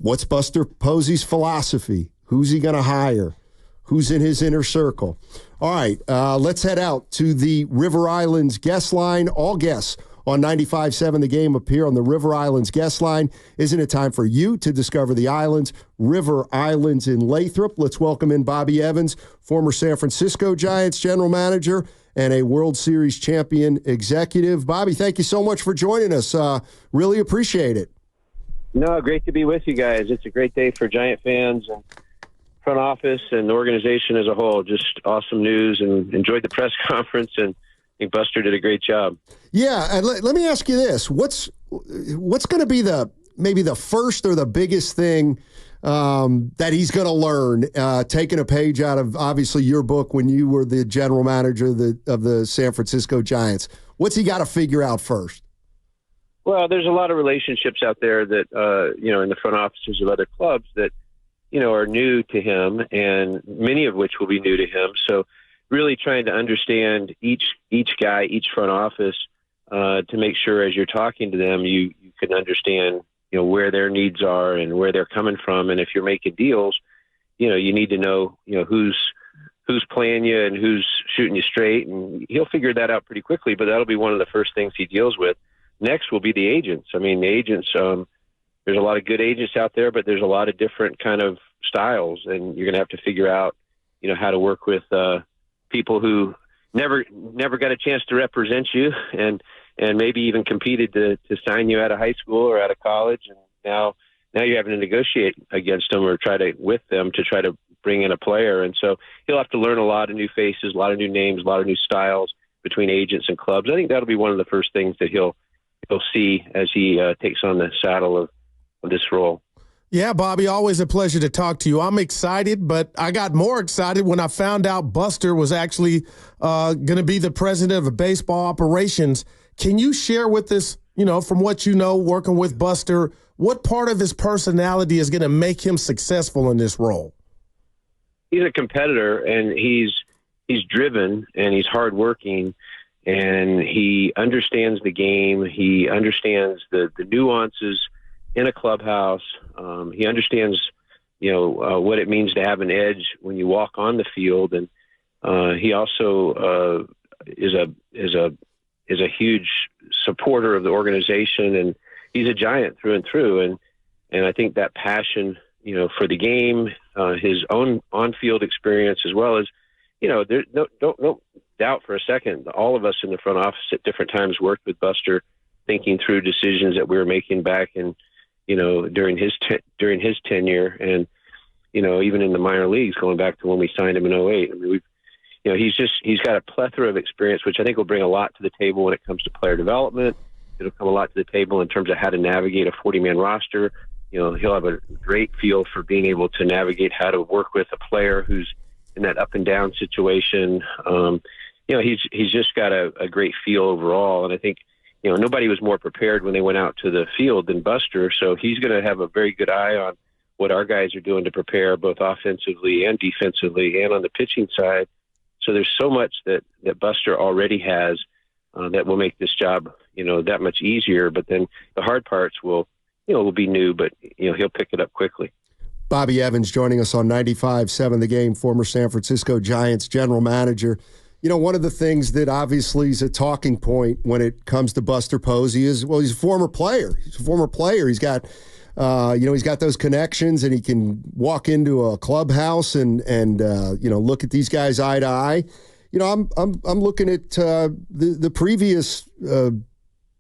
What's Buste Posey's philosophy? Who's he going to hire? Who's in his inner circle? All right, let's head out to the River Islands guest line. All guests on 95.7 The Game appear on the River Islands guest line. Isn't it time for you to discover the islands? River Islands in Lathrop. Let's welcome in Bobby Evans, former San Francisco Giants general manager and a World Series champion executive. Bobby, thank you so much for joining us. Really appreciate it. No, great to be with you guys. It's a great day for Giant fans and front office and the organization as a whole. Just awesome news, and enjoyed the press conference, and I think Buster did a great job. Yeah, and let me ask you this. What's going to be maybe the first or the biggest thing that he's going to learn, taking a page out of, obviously, your book when you were the general manager of the San Francisco Giants? What's he got to figure out first? Well, there's a lot of relationships out there that, in the front offices of other clubs that, are new to him, and many of which will be new to him. So really trying to understand each guy, each front office, to make sure as you're talking to them, you can understand, where their needs are and where they're coming from. And if you're making deals, you need to know, who's playing you and who's shooting you straight. And he'll figure that out pretty quickly, but that'll be one of the first things he deals with. Next will be the agents. I mean, the agents, there's a lot of good agents out there, but there's a lot of different kind of styles, and you're going to have to figure out, how to work with people who never got a chance to represent you, and maybe even competed to sign you out of high school or out of college, and now you're having to negotiate against them or with them to try to bring in a player. And so he'll have to learn a lot of new faces, a lot of new names, a lot of new styles between agents and clubs. I think that'll be one of the first things that he'll see as he takes on the saddle of this role. Yeah, Bobby, always a pleasure to talk to you. I'm excited, but I got more excited when I found out Buster was actually going to be the president of baseball operations. Can you share with us, from what you know, working with Buster, what part of his personality is going to make him successful in this role? He's a competitor, and he's driven, and he's hardworking, and he understands the game. He understands the nuances in a clubhouse. He understands, what it means to have an edge when you walk on the field. And he also is a huge supporter of the organization, and he's a Giant through and through. And I think that passion, for the game, his own on-field experience, as well as, there's no doubt for a second, all of us in the front office at different times worked with Buster, thinking through decisions that we were making back in, during his tenure, and even in the minor leagues, going back to when we signed him in 2008. I mean, he's got a plethora of experience, which I think will bring a lot to the table when it comes to player development. It'll come a lot to the table in terms of how to navigate a 40-man roster. He'll have a great feel for being able to navigate how to work with a player who's in that up and down situation. He's just got a great feel overall, and I think nobody was more prepared when they went out to the field than Buster. So he's going to have a very good eye on what our guys are doing to prepare both offensively and defensively and on the pitching side. So there's so much that Buster already has that will make this job, that much easier. But then the hard parts will be new, but, he'll pick it up quickly. Bobby Evans joining us on 95.7 The Game, former San Francisco Giants general manager. One of the things that obviously is a talking point when it comes to Buste Posey is, well, he's a former player. He's got, he's got those connections, and he can walk into a clubhouse and look at these guys eye to eye. I'm looking at the previous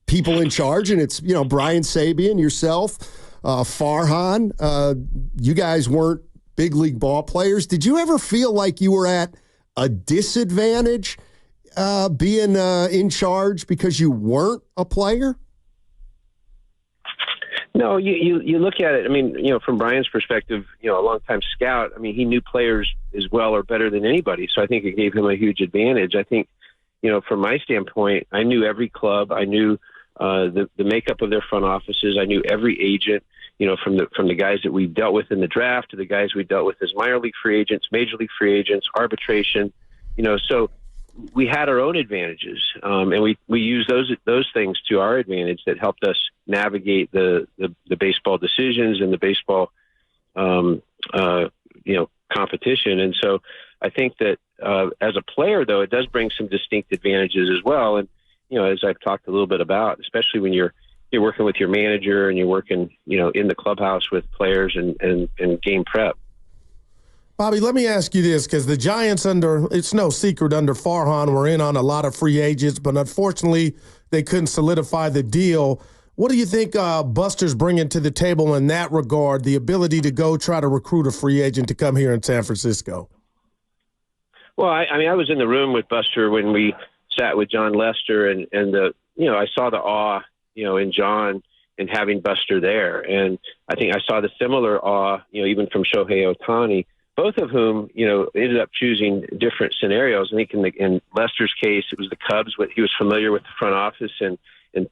people in charge, and it's, Brian Sabian, yourself, Farhan. You guys weren't big league ball players. Did you ever feel like you were at a disadvantage being in charge because you weren't a player? No, you look at it. I mean, from Brian's perspective, a longtime scout. I mean, he knew players as well or better than anybody. So I think it gave him a huge advantage. I think, from my standpoint, I knew every club. I knew the makeup of their front offices. I knew every agent. From the guys that we dealt with in the draft to the guys we dealt with as minor league free agents, major league free agents, arbitration. So we had our own advantages, and we used those things to our advantage that helped us navigate the baseball decisions and the baseball competition. And so I think that as a player, though, it does bring some distinct advantages as well. And as I've talked a little bit about, especially when you're working with your manager and you're working in the clubhouse with players and game prep. Bobby, let me ask you this, because the Giants it's no secret under Farhan were in on a lot of free agents, but unfortunately they couldn't solidify the deal. What do you think Buster's bringing to the table in that regard, the ability to go try to recruit a free agent to come here in San Francisco? Well, I was in the room with Buster when we sat with John Lester, and I saw the awe, in John and having Buster there. And I think I saw the similar awe, even from Shohei Ohtani, both of whom, ended up choosing different scenarios. I think in Lester's case, it was the Cubs. He was familiar with the front office and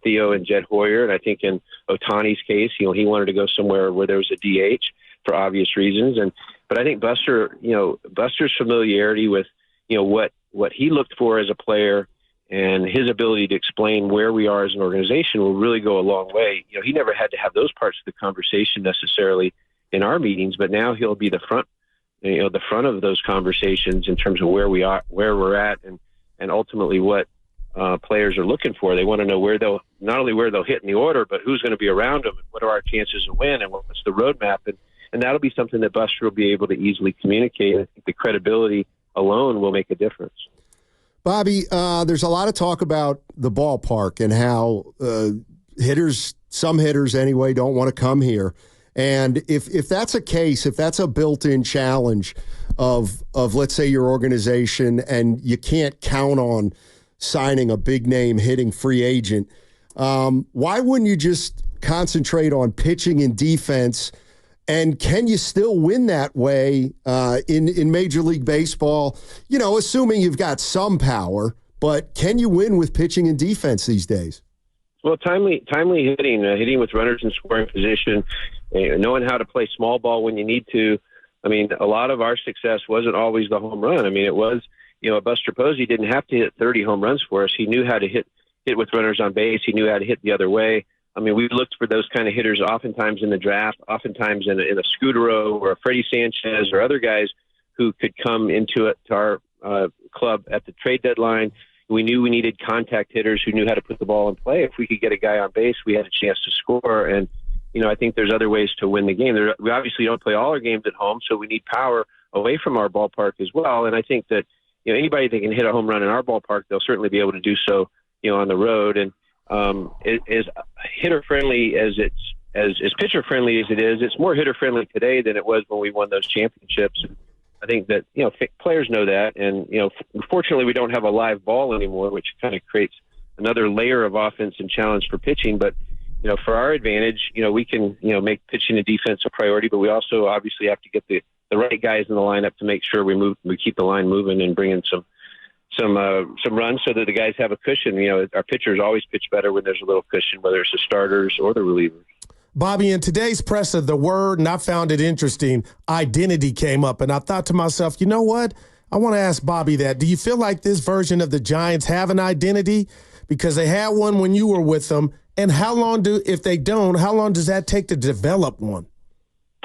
Theo and Jed Hoyer. And I think in Ohtani's case, he wanted to go somewhere where there was a DH for obvious reasons. But I think Buster's familiarity with, what he looked for as a player and his ability to explain where we are as an organization will really go a long way. He never had to have those parts of the conversation necessarily in our meetings, but now he'll be the front of those conversations in terms of where we are, where we're at, and ultimately what players are looking for. They want to know not only where they'll hit in the order, but who's going to be around them and what are our chances to win and what's the roadmap. And that'll be something that Buster will be able to easily communicate. I think the credibility alone will make a difference. Bobby, there's a lot of talk about the ballpark and how some hitters anyway, don't want to come here. And if that's a case, if that's a built-in challenge of let's say your organization and you can't count on signing a big-name hitting free agent, why wouldn't you just concentrate on pitching and defense? And can you still win that way in Major League Baseball? Assuming you've got some power, but can you win with pitching and defense these days? Well, timely hitting with runners in scoring position, knowing how to play small ball when you need to. I mean, a lot of our success wasn't always the home run. I mean, it was, Buster Posey didn't have to hit 30 home runs for us. He knew how to hit with runners on base. He knew how to hit the other way. I mean, we looked for those kind of hitters oftentimes in the draft, oftentimes in a Scudero or a Freddie Sanchez or other guys who could come to our club at the trade deadline. We knew we needed contact hitters who knew how to put the ball in play. If we could get a guy on base, we had a chance to score. And, I think there's other ways to win the game. We obviously don't play all our games at home, so we need power away from our ballpark as well. And I think that, anybody that can hit a home run in our ballpark, they'll certainly be able to do so, on the road. And as hitter friendly as pitcher friendly as it is, it's more hitter friendly today than it was when we won those championships. And I think that, players know that. And, fortunately we don't have a live ball anymore, which kind of creates another layer of offense and challenge for pitching. But, for our advantage, we can, make pitching and defense a priority, but we also obviously have to get the right guys in the lineup to make sure we keep the line moving and bring in some runs so that the guys have a cushion. Our pitchers always pitch better when there's a little cushion, whether it's the starters or the relievers. Bobby, in today's presser, the word, and I found it interesting, identity came up. And I thought to myself, you know what? I want to ask Bobby that. Do you feel like this version of the Giants have an identity? Because they had one when you were with them. And if they don't, how long does that take to develop one?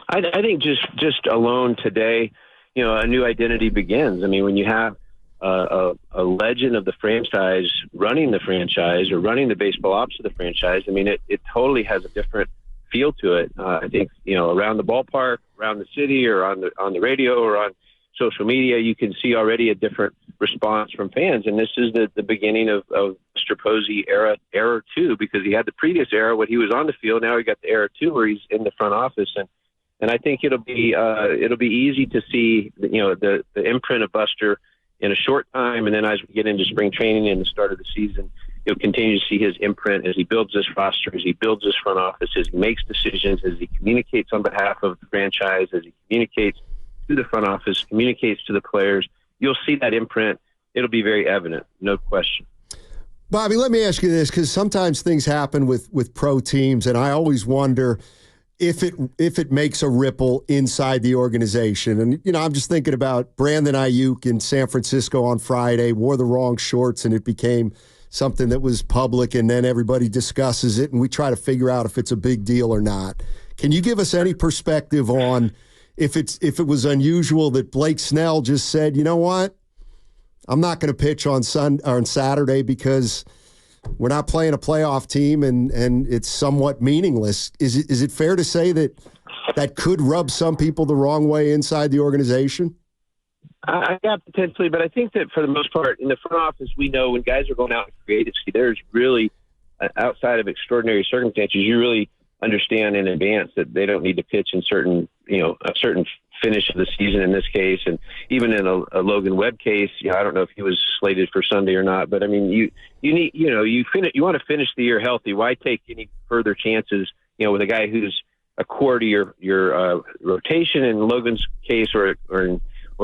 I think just alone today, a new identity begins. I mean, when you have a legend of the franchise running the franchise or running the baseball ops of the franchise, I mean, it totally has a different feel to it. I think, around the ballpark, around the city, or on the radio or on social media, you can see already a different response from fans. And this is the beginning of Mr. Posey era 2, because he had the previous era when he was on the field. Now he got the era 2 where he's in the front office. And I think it'll be easy to see, the imprint of Buster in a short time. And then as we get into spring training and the start of the season, you'll continue to see his imprint as he builds this roster, as he builds this front office, as he makes decisions, as he communicates on behalf of the franchise, as he communicates to the front office, communicates to the players. You'll see that imprint. It'll be very evident, no question. Bobby, let me ask you this, because sometimes things happen with pro teams, and I always wonder, if it makes a ripple inside the organization. And, I'm just thinking about Brandon Ayuk in San Francisco on Friday, wore the wrong shorts, and it became something that was public, and then everybody discusses it, and we try to figure out if it's a big deal or not. Can you give us any perspective on if it was unusual that Blake Snell just said, you know what, I'm not going to pitch on Saturday because we're not playing a playoff team, and it's somewhat meaningless. Is it fair to say that could rub some people the wrong way inside the organization? Yeah, potentially, but I think that for the most part, in the front office, we know when guys are going out in free agency, there's really, outside of extraordinary circumstances, you really understand in advance that they don't need to pitch in a certain finish of the season in this case, and even in a Logan Webb case, I don't know if he was slated for Sunday or not, but I mean, you want to finish the year healthy. Why take any further chances, with a guy who's a core to your rotation in Logan's case or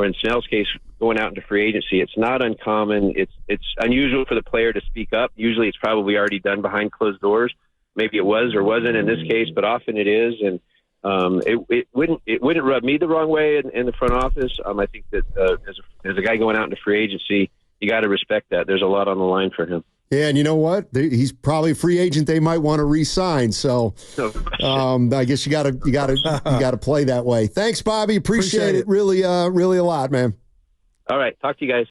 in Snell's case, going out into free agency? It's not uncommon. It's unusual for the player to speak up. Usually, it's probably already done behind closed doors. Maybe it was or wasn't in this case, but often it is, and it wouldn't rub me the wrong way in the front office. I think that as a guy going out into free agency, you got to respect that. There's a lot on the line for him. Yeah, and you know what? He's probably a free agent they might want to re-sign. So I guess you got to play that way. Thanks, Bobby. Appreciate it. Really a lot, man. All right. Talk to you guys.